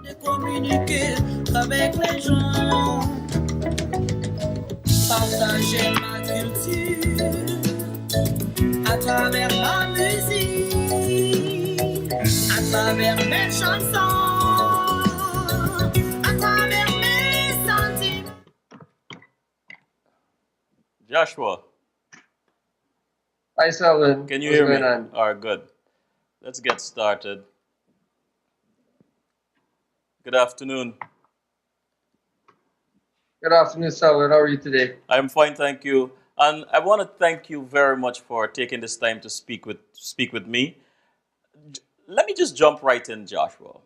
De communiquer avec les gens, partager ma culture à travers ma musique, à travers mes chansons, à travers mes sentiments. Joshua, Hi, Selwyn. can you What's hear going me? on? All right, good. Let's get started. Good afternoon. Good afternoon, Selwyn. How are you today? I'm fine, thank you. And I want to thank you very much for taking this time to speak with me. Let me just jump right in, Joshua.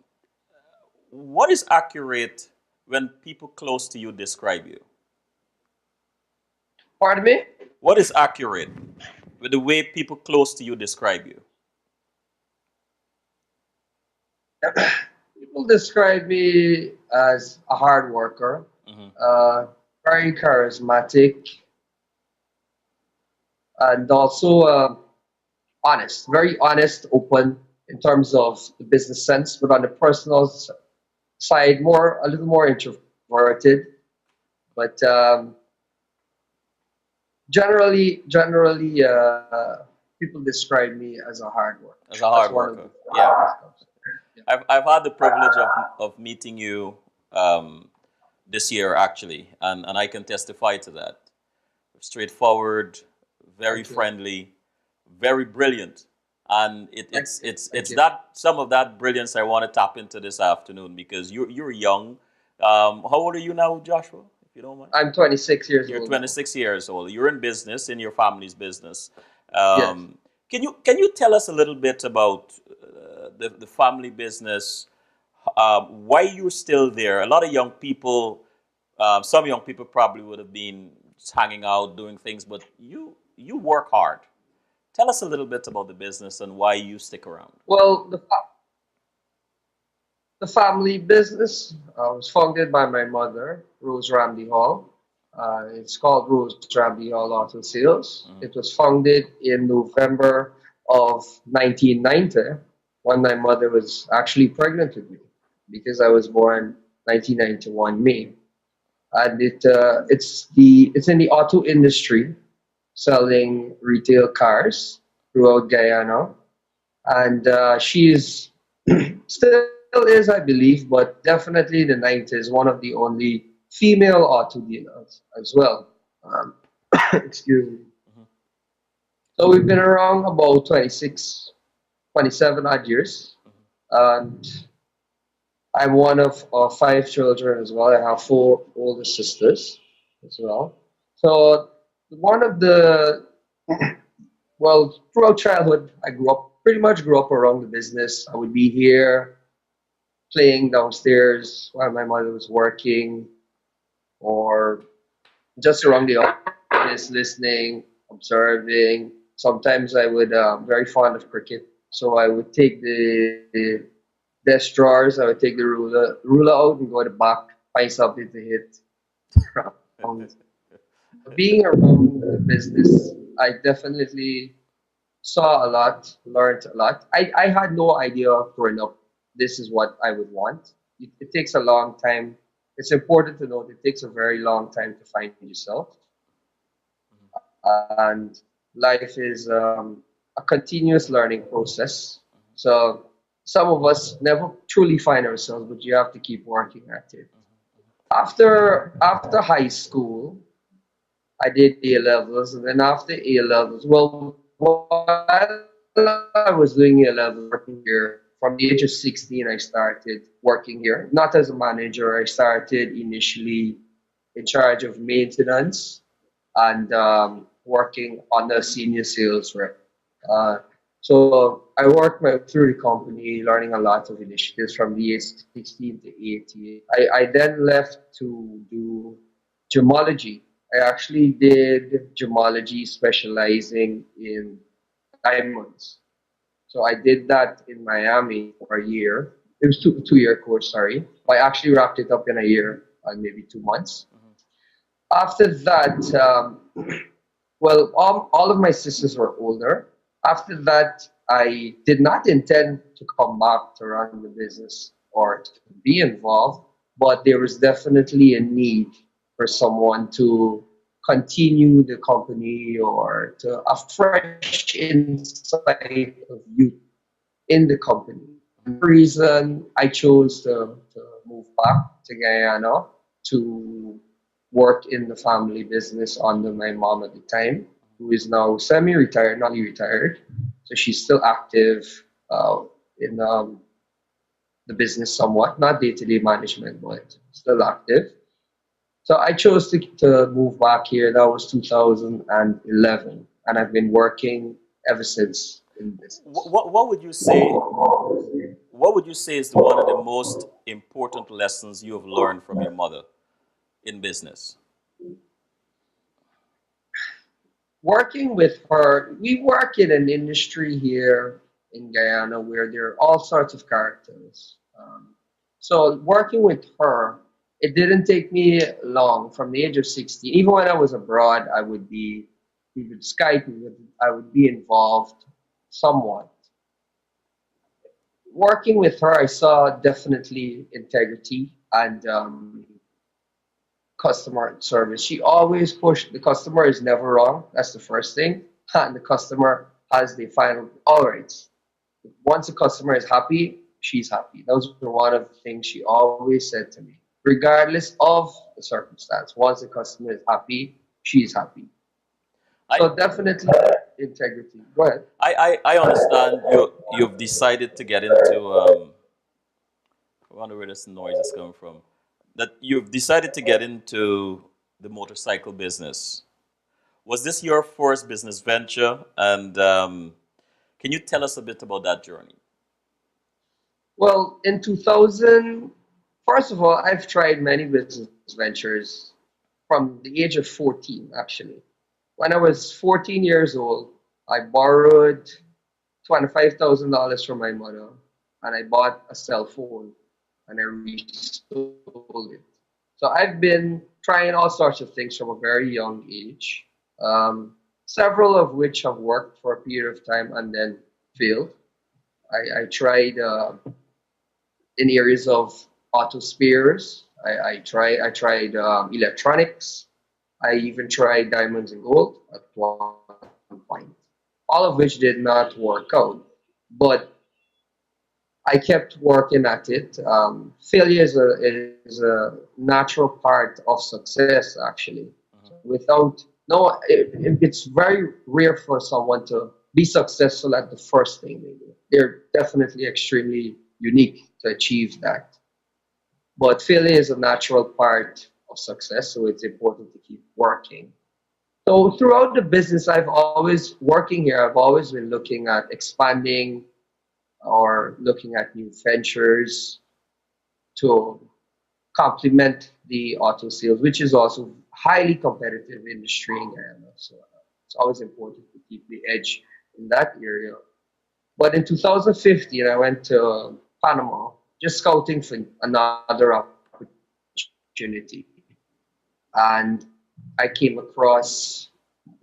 What is accurate when people close to you describe you? Pardon me? What is accurate with the way people close to you describe you? People describe me as a hard worker, Mhm. very charismatic, and also honest. Very honest, open in terms of the business sense, but on the personal side, a little more introverted. But generally, people describe me as a hard worker. As a That's hard one of worker. the Yeah. yeah. I've had the privilege of meeting you this year, actually, and I can testify to that. Straightforward, very Thank you. friendly, very brilliant. And Thank it's you. that some of that brilliance I want to tap into this afternoon because you're young. How old are you now, Joshua? If you don't mind. I'm 26 years You're old now. 26 years old. You're in business, in your family's business. Yes. Can you tell us a little bit about the family business? Why you're still there? A lot of young people, some young people probably would have been just hanging out, doing things, but you work hard. Tell us a little bit about the business and why you stick around. Well, the family business was founded by my mother, Rose Ramdehol. It's called Rose Ramdehol Auto Sales. Mhm. It was founded in November of 1990 when my mother was actually pregnant with me because I was born 1991 May. And it's in the auto industry, selling retail cars throughout Guyana. And she's still is, I believe, but definitely in the 90s, one of the only female auto dealers as well. Um, excuse me. Mhm. So we've been around about 26, 27 odd years. And I'm one of five children as well. I have four older sisters as well. So one of the well, throughout childhood, pretty much grew up around the business. I would be here playing downstairs while my mother was working, or just around the office, listening, observing. Sometimes I would very fond of cricket, so I would take the desk drawers, I would take the ruler out and go to the back, find something to hit. Um, Being around the business, I definitely saw a lot, learned a lot. I had no idea growing up this is what I would want. It takes a long time. It's important to note it takes a very long time to find yourself. And life is a continuous learning process. So some of us never truly find ourselves, but you have to keep working at it. After high school, I did A levels, and then after A levels, well, while I was doing A levels working here, from the age of 16, I started working here. Not as a manager, I started initially in charge of maintenance and working on the senior sales rep. Uh, so I worked my through the company, learning a lot of initiatives from the age 16 to 18. I then left to do gemology. I actually did gemology specializing in diamonds. So I did that in Miami for a year. It was two year course, sorry. I actually wrapped it up in a year and maybe 2 months. After that, well, all of my sisters were older. After that, I did not intend to come back to run the business or to be involved, but there was definitely a need for someone to continue the company or to a fresh insight of youth in the company. And the reason I chose to move back to Guyana to work in the family business under my mom at the time, who is now semi-retired, not retired. So she's still active uh, in the business somewhat, not day-to-day management, but still active. So I chose to move back here. That was 2011, and I've been working ever since in business. What would you say? What would you say is one of the most important lessons you have learned from your mother in business? Working with her, we work in an industry here in Guyana where there are all sorts of characters. So working with her, it didn't take me long. From the age of 16, even when I was abroad, we would Skype, I would be involved somewhat. Working with her, I saw definitely integrity and customer service. She always pushed the customer is never wrong. That's the first thing. And the customer has the final, all right. Once the customer is happy, she's happy. Those were one of the things she always said to me, regardless of the circumstance. Once the customer is happy, she's happy. I So definitely integrity. Go ahead. I understand you've decided to get into I wonder where this noise is coming from. That you've decided to get into the motorcycle business. Was this your first business venture? And can you tell us a bit about that journey? Well, in 2000, first of all, I've tried many business ventures from the age of 14, actually. When I was 14 years old, I borrowed $25,000 from my mother and I bought a cell phone and I resold it. So I've been trying all sorts of things from a very young age, several of which have worked for a period of time and then failed. I tried in areas of auto spares. I tried electronics. I even tried diamonds and gold at one point, all of which did not work out. But I kept working at it. Failure is a natural part of success, actually. Without no, it's very rare for someone to be successful at the first thing they do. They're definitely extremely unique to achieve that. But failure is a natural part of success, so it's important to keep working. So throughout the business, I've always working here. I've always been looking at expanding or looking at new ventures to complement the auto sales, which is also highly competitive industry in Guyana. So it's always important to keep the edge in that area. But in 2015, I went to Panama just scouting for another opportunity, and I came across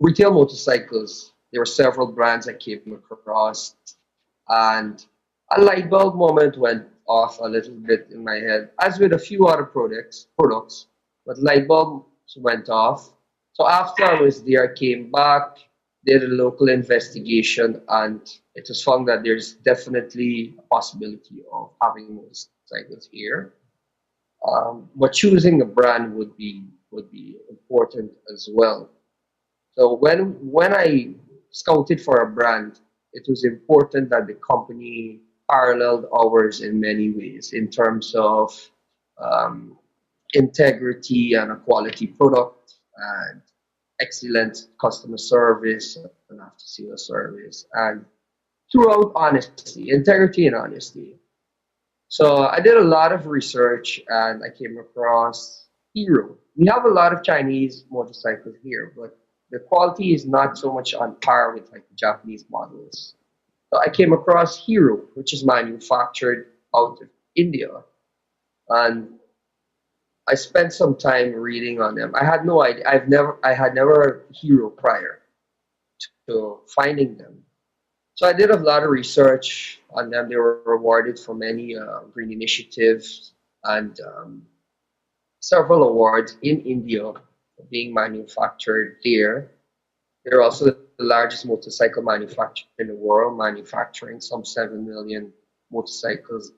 retail motorcycles. There were several brands I came across, and a light bulb moment went off a little bit in my head, as with a few other products, but light bulbs went off. So after I was there, I came back, did a local investigation, and it was found that there's definitely a possibility of having motorcycles here. But choosing a brand would be important as well. So when I scouted for a brand, it was important that the company paralleled ours in many ways in terms of um, integrity and a quality product and excellent customer service and after sales service and throughout honesty, integrity and honesty. So I did a lot of research and I came across Hero. We have a lot of Chinese motorcycles here, but the quality is not so much on par with like the Japanese models. So I came across Hero, which is manufactured out of India. And I spent some time reading on them. I had no idea. I had never heard of Hero prior to finding them. So I did a lot of research on them. They were awarded for many green initiatives and several awards in India for being manufactured there. They're also the largest motorcycle manufacturer in the world, manufacturing some 7 million motorcycles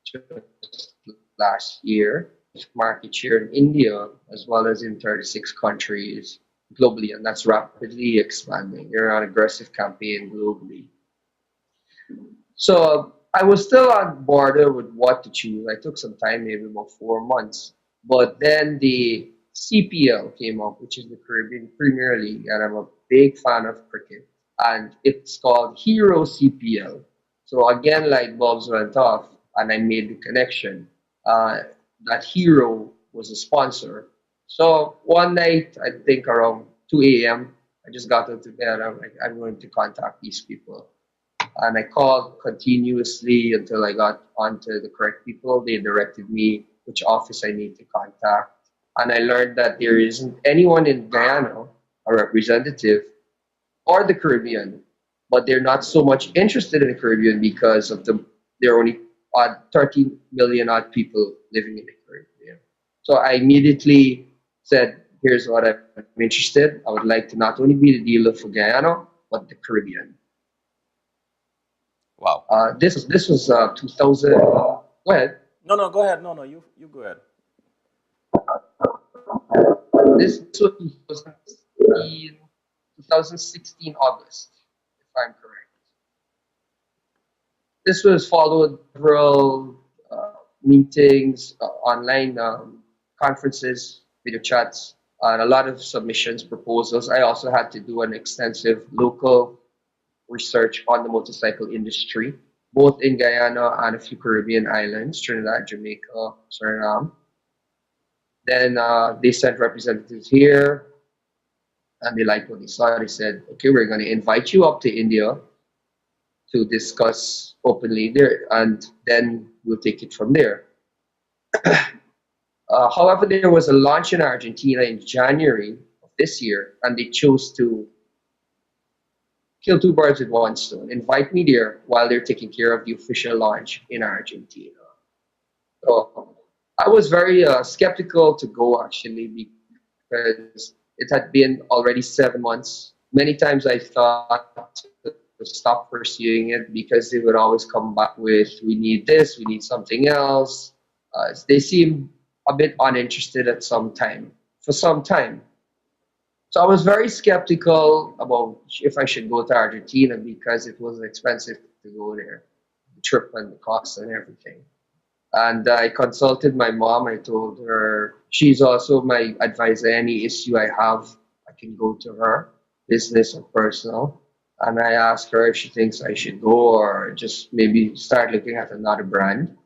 just last year. Market share in India as well as in 36 countries globally, and that's rapidly expanding. They're on an aggressive campaign globally. So I was still on border with what to choose. I took some time, maybe about 4 months. But then the CPL came up, which is the Caribbean Premier League, and I'm a big fan of cricket. And it's called Hero CPL. So again, light bulbs went off, and I made the connection. Uh, that Hero was a sponsor. So one night, I think around 2 a.m., I just got into bed. I'm like, I'm going to contact these people. And I called continuously until I got onto the correct people. They directed me which office I need to contact. And I learned that there isn't anyone in Guyana, a representative, or the Caribbean, but they're not so much interested in the Caribbean because of there are only 30 million odd people living in the Caribbean. So I immediately said, here's what I'm interested. I would like to not only be the dealer for Guyana, but the Caribbean. Wow. This was 2000. Go ahead. No, no, go ahead. No, no, you go ahead. This was 2016 August, if I'm correct. This was followed several meetings, online conferences, video chats, and a lot of submissions, proposals. I also had to do an extensive local research on the motorcycle industry, both in Guyana and a few Caribbean islands, Trinidad, Jamaica, Suriname. Then they sent representatives here, and they liked what they saw. They said, okay, we're going to invite you up to India to discuss openly there, and then we'll take it from there. However, there was a launch in Argentina in January of this year, and they chose to kill two birds with one stone, invite me there while they're taking care of the official launch in Argentina. So I was very skeptical to go actually because it had been already 7 months. Many times I thought to stop pursuing it because they would always come back with, we need this, we need something else. They seemed a bit uninterested for some time. So I was very skeptical about if I should go to Argentina because it was expensive to go there, the trip and the cost and everything. And I consulted my mom. I told her she's also my advisor. Any issue I have, I can go to her, business or personal. And I asked her if she thinks I should go or just maybe start looking at another brand.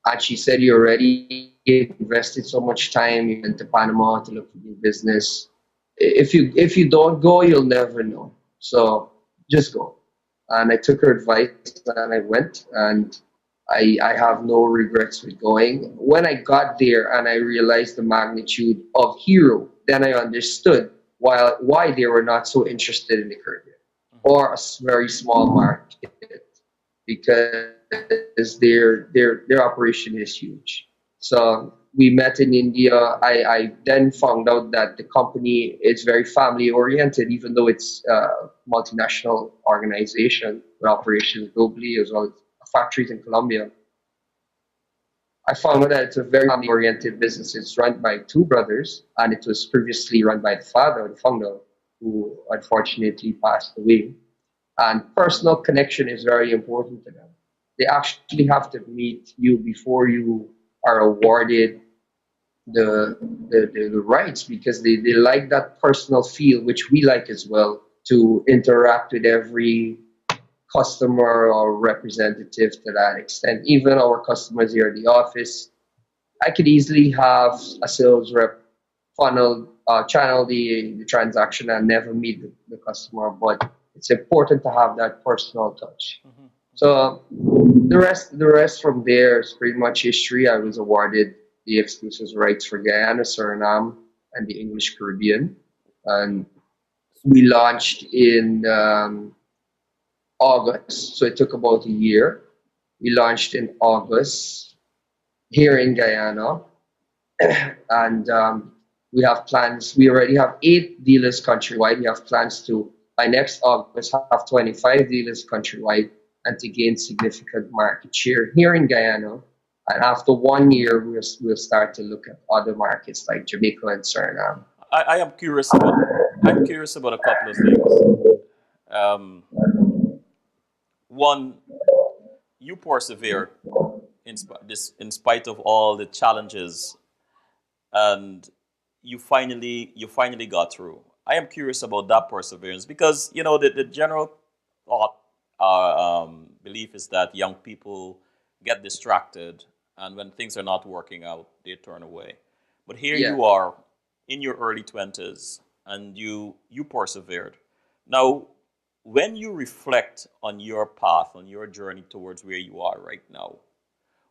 And she said, you already invested so much time into Panama to look for new business. If you don't go, you'll never know. So just go. And I took her advice and I went, and I have no regrets with going. When I got there and I realized the magnitude of Hero, then I understood why they were not so interested in the Caribbean or a very small market, because their operation is huge. So we met in India. I then found out that the company is very family oriented, even though it's a multinational organization with operations globally as well as factories in Colombia. I found out that it's a very family oriented business. It's run by two brothers, and it was previously run by the father, the founder, who unfortunately passed away. And personal connection is very important to them. They actually have to meet you before you are awarded the rights, because they like that personal feel, which we like as well, to interact with every customer or representative to that extent. Even our customers here at the office, I could easily have a sales rep channel the transaction and never meet the customer, but it's important to have that personal touch. So the rest from there is pretty much history. I was awarded the exclusive rights for Guyana, Suriname, and the English Caribbean. And we launched in August, so it took about a year. We launched in August here in Guyana, and we have plans. We already have 8 dealers countrywide. We have plans to, by next August, have 25 dealers countrywide and to gain significant market share here in Guyana. And after 1 year, we'll start to look at other markets like Jamaica and Suriname. I am curious about a couple of things. Um, One, you persevered in spite of all the challenges, and you finally got through. I am curious about that perseverance because the general thought belief is that young people get distracted, and when things are not working out, they turn away. But here Yeah. you are in your early 20s, and you persevered. Now, when you reflect on your path, on your journey towards where you are right now,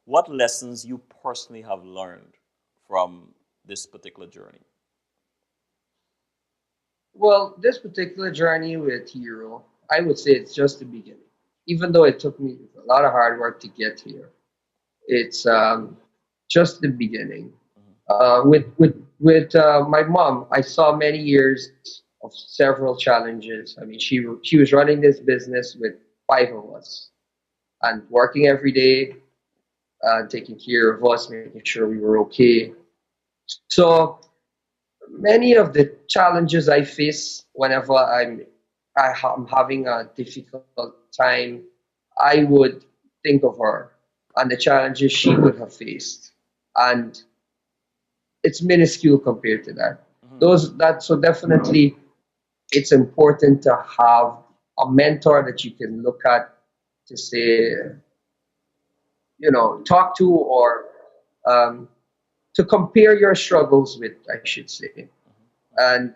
what lessons you personally have learned from this particular journey? Well, this particular journey with Hero, I would say it's just the beginning. Even though it took me a lot of hard work to get here, it's just the beginning. With my mom, I saw many years of several challenges. I mean, she was running this business with 5 of us and working every day, taking care of us, making sure we were okay. So many of the challenges I face whenever I'm having a difficult time, I would think of her and the challenges she would have faced, and it's minuscule compared to that. Mhm. So definitely it's important to have a mentor that you can look at to say, talk to, or um, to compare your struggles with, I should say. And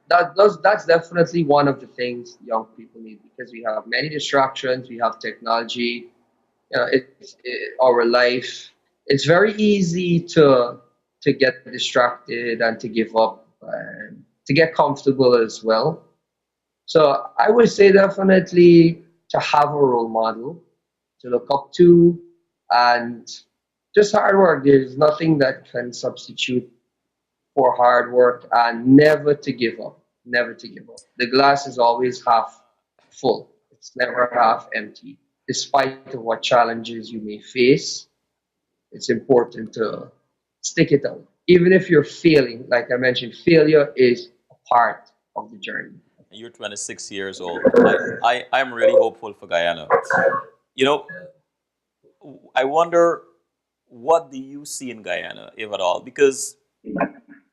that's definitely one of the things young people need, because we have many distractions. We have technology. Our life. It's very easy to get distracted and to give up and to get comfortable as well. So I would say definitely to have a role model to look up to, and just hard work. There's nothing that can substitute for hard work, and never to give up. Never to give up. The glass is always half full. It's never half empty. Despite of what challenges you may face, it's important to stick it out. Even if you're failing, like I mentioned, failure is a part of the journey. And you're 26 years old. I'm really hopeful for Guyana. You know, I wonder, what do you see in Guyana, if at all? Because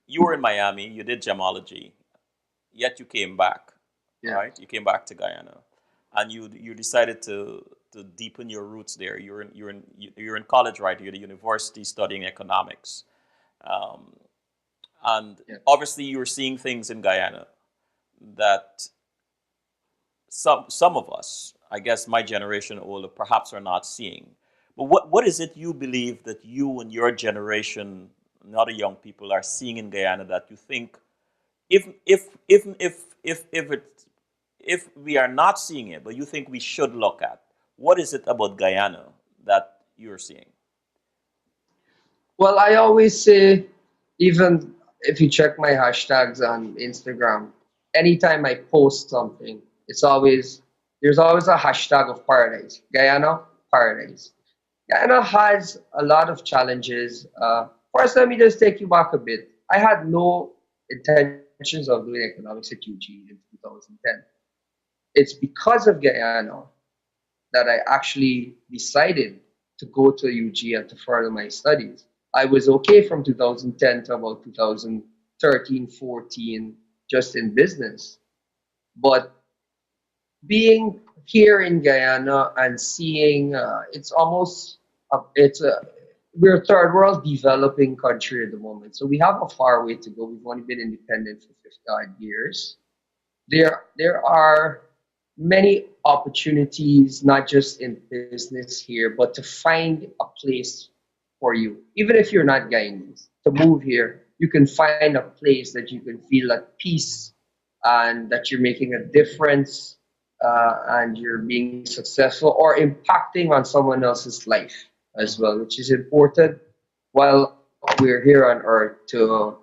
you were in Miami, you did gemology, yet you came back, Yeah. right? You came back to Guyana, and you decided to deepen your roots there. You're in college, right? You're at the university studying economics, um, and Yeah. obviously you're seeing things in Guyana that some of us, I guess my generation or older, perhaps are not seeing. But what is it you believe that you and your generation and other young people are seeing in Guyana that you think, if we are not seeing it, but you think we should look at, what is it about Guyana that you're seeing? Well, I always say, even if you check my hashtags on Instagram, anytime I post something, there's always a hashtag of paradise. Guyana, paradise. Guyana has a lot of challenges. First, let me just take you back a bit. I had no intentions of doing economics at UG in 2010. It's because of Guyana that I actually decided to go to UG and to further my studies. I was okay from 2010 to about 2013, 14, just in business. But being here in Guyana and seeing, it's almost, it's a, we're a third world developing country at the moment. So we have a far way to go. We've only been independent for 50 odd years. There are many opportunities, not just in business here, but to find a place for you. Even if you're not Guyanese, to move here, you can find a place that you can feel at peace and that you're making a difference and you're being successful or impacting on someone else's life as well, which is important while we're here on earth to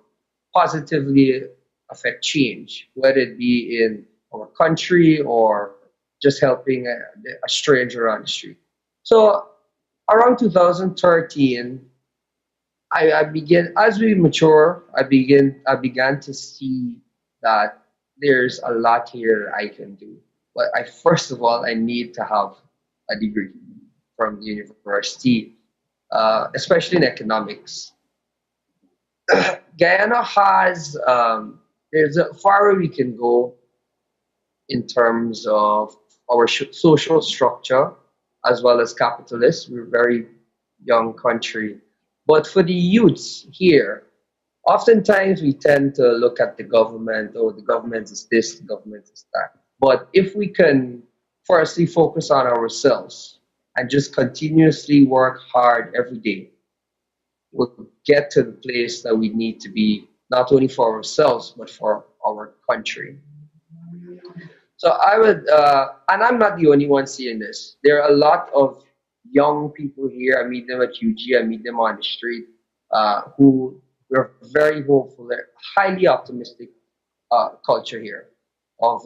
positively affect change, whether it be in our country or just helping a stranger on the street. So around 2013, I began as we mature. I began to see that there's a lot here I can do. But I first of all I need to have a degree from the university, especially in economics. Guyana has there's a far way we can go in terms of our social structure as well as capitalists. We're a very young country. But for the youths here, oftentimes we tend to look at the government, oh, the government is this, the government is that. But if we can firstly focus on ourselves and just continuously work hard every day, we'll get to the place that we need to be, not only for ourselves, but for our country. So I would, and I'm not the only one seeing this. There are a lot of young people here. I meet them at UG. I meet them on the street who we're very hopeful. They're highly optimistic culture here of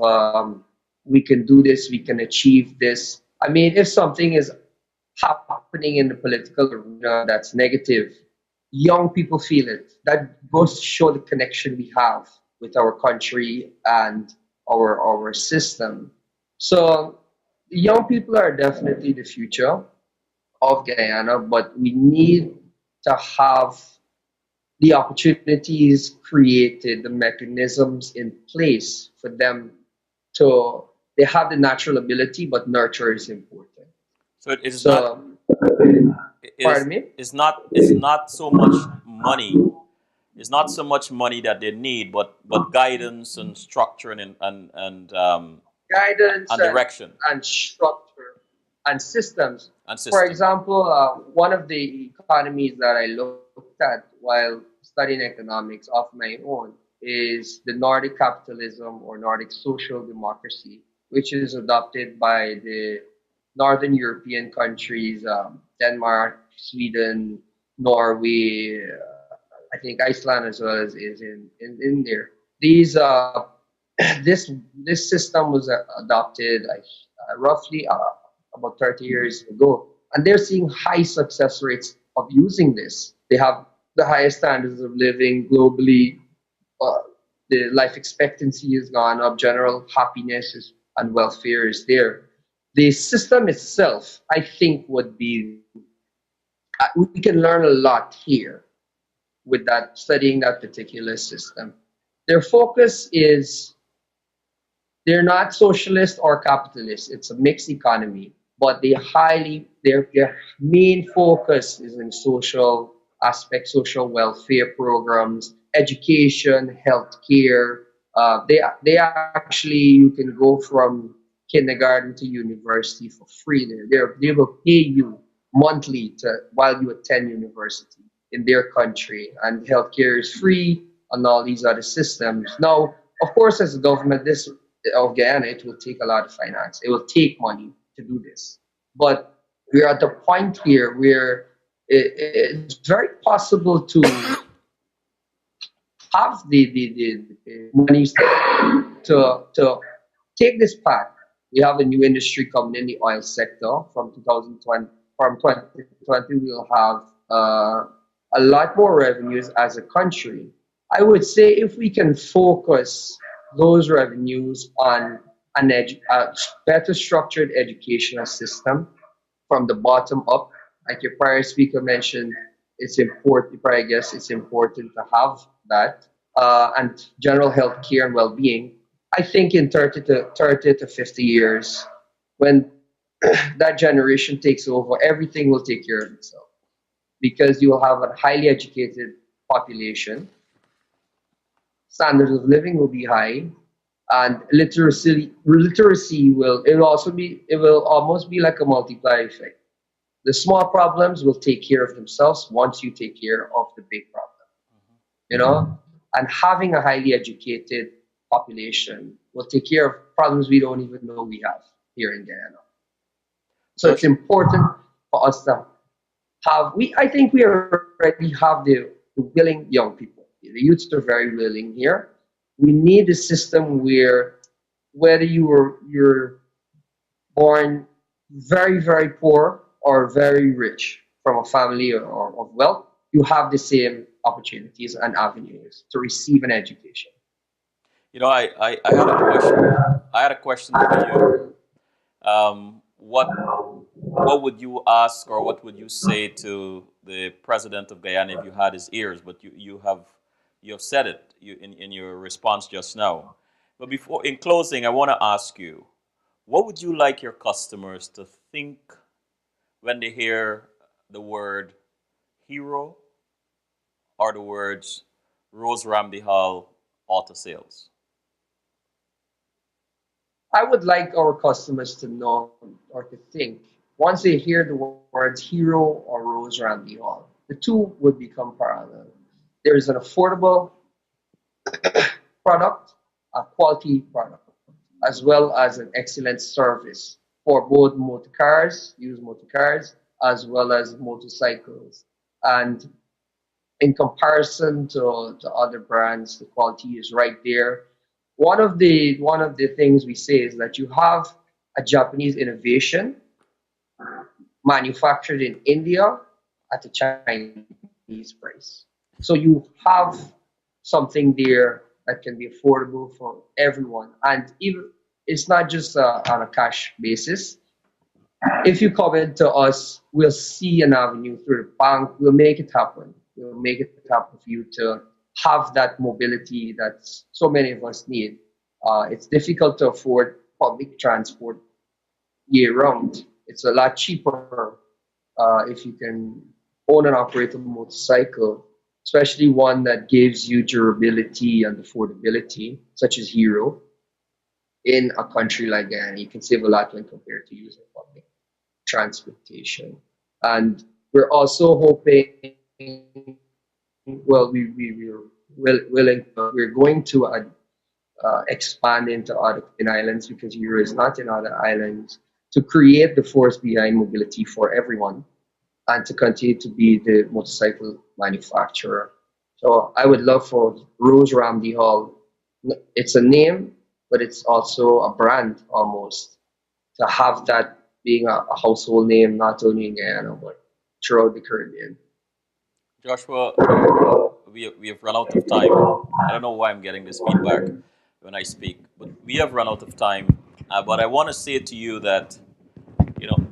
we can do this, we can achieve this. I mean, if something is happening in the political arena that's negative, young people feel it. That goes to show the connection we have with our country and our system. So young people are definitely the future of Guyana, but we need to have the opportunities created, the mechanisms in place for them to they have the natural ability, but nurture is important. So it is not So, it pardon me. it's not so much money. It's not so much money that they need, but guidance and structure Guidance and direction and structure and systems. and For system. example, one of the economies that I looked at while studying economics of my own is the Nordic capitalism or Nordic social democracy, which is adopted by the Northern European countries, Denmark, Sweden, Norway, I think Iceland as well as is in there. These this this system was adopted roughly about 30 years ago, and they're seeing high success rates of using this. They have the highest standards of living globally. Uh, the life expectancy has gone up. General happiness and welfare is there. The system itself, I think, would be we can learn a lot here with that studying that particular system. Their focus is they're not socialist or capitalist. It's a mixed economy, but their main focus is in social aspects, social welfare programs, education, healthcare. They actually you can go from kindergarten to university for free. They will pay you monthly to while you attend university in their country, and healthcare is free and all these other systems. Now, of course, as a government, this of Guyana, it will take a lot of finance. It will take money to do this. But we're at the point here where it's very possible to have the money to take this path. We have a new industry coming in the oil sector from 2020. From 2020, we'll have a lot more revenues as a country. I would say if we can focus those revenues on a better structured educational system from the bottom up, like your prior speaker mentioned, it's important. I guess it's important to have that and general health care and well-being. I think in 30 to 50 years, when that generation takes over, everything will take care of itself because you will have a highly educated population, standards of living will be high, and literacy will it will also be it will almost be like a multiplier effect. The small problems will take care of themselves once you take care of the big problem, you know? And having a highly educated population will take care of problems we don't even know we have here in Guyana. So it's Josh, important for us to have, I think we already have the willing young people. The youths are very willing here. We need a system where whether you're born very, very poor or very rich from a family or of wealth, you have the same opportunities and avenues to receive an education. I had a question. I had a question for you. What would you ask or what would you say to the president of Guyana if you had his ears? But you have said it in your response just now. But before in closing, I want to ask you, what would you like your customers to think when they hear the word hero or the words Rose Ramdehol Auto Sales? I would like our customers to know or to think once they hear the words hero or Rose Ramsey Hall, the two would become parallel. There is an affordable product, a quality product, as well as an excellent service for both motor cars, used motor cars, as well as motorcycles. And in comparison to other brands, the quality is right there. One of the things we say is that you have a Japanese innovation manufactured in India at a Chinese price. So you have something there that can be affordable for everyone, and even it's not just on a cash basis. If you come into us, we'll see an avenue through the bank. We'll make it happen. We'll make it happen for you to have that mobility that so many of us need. It's difficult to afford public transport year round. It's a lot cheaper if you can own and operate a motorcycle, especially one that gives you durability and affordability, such as Hero. In a country like Ghana, you can save a lot when compared to using public transportation. And we're also hoping, well, we're going to expand into other islands because Euro is not in other islands to create the force behind mobility for everyone and to continue to be the motorcycle manufacturer. So I would love for Rose Ramsey Hall. It's a name, but it's also a brand almost to have that being a household name not only in Guyana but throughout the Caribbean. Joshua, we have run out of time. I don't know why I'm getting this feedback when I speak, but we have run out of time. But I want to say to you that,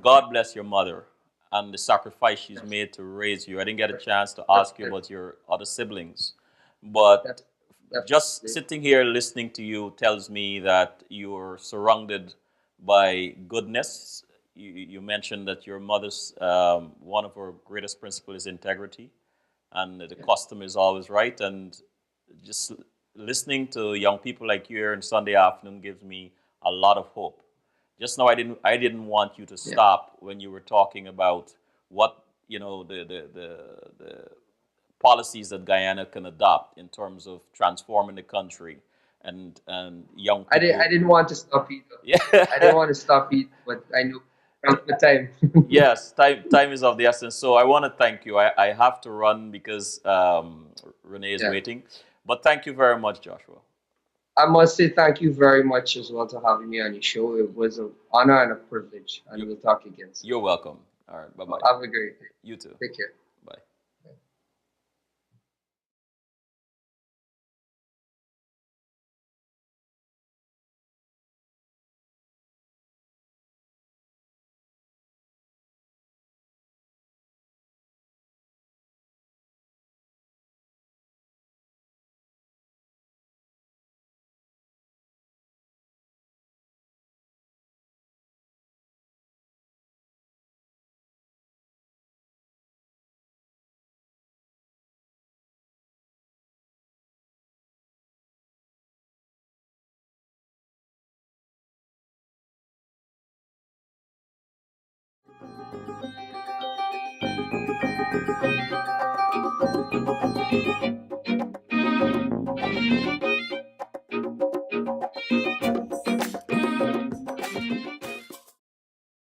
God bless your mother and the sacrifice she's made to raise you. I didn't get a chance to ask you about your other siblings, but just Definitely. sitting here listening to you tells me that you're surrounded by goodness. You mentioned that your mother's one of her greatest principles is integrity, and the customer is always right. And just listening to young people like you here on Sunday afternoon gives me a lot of hope. Just now, I didn't want you to Yeah. stop when you were talking about what the policies that Guyana can adopt in terms of transforming the country and young I people. didn't want to stop either. I didn't Yeah. want to stop either, but I knew around the time. Yes, time is of the essence. So I want to thank you. I have to run because Renee is Yeah. waiting. But thank you very much, Joshua. I must say thank you very much as well for having me on your show. It was an honor and a privilege, and You, we'll talk again soon. you're welcome. All right. Bye bye. Have a great day. You too. Take care. Bye.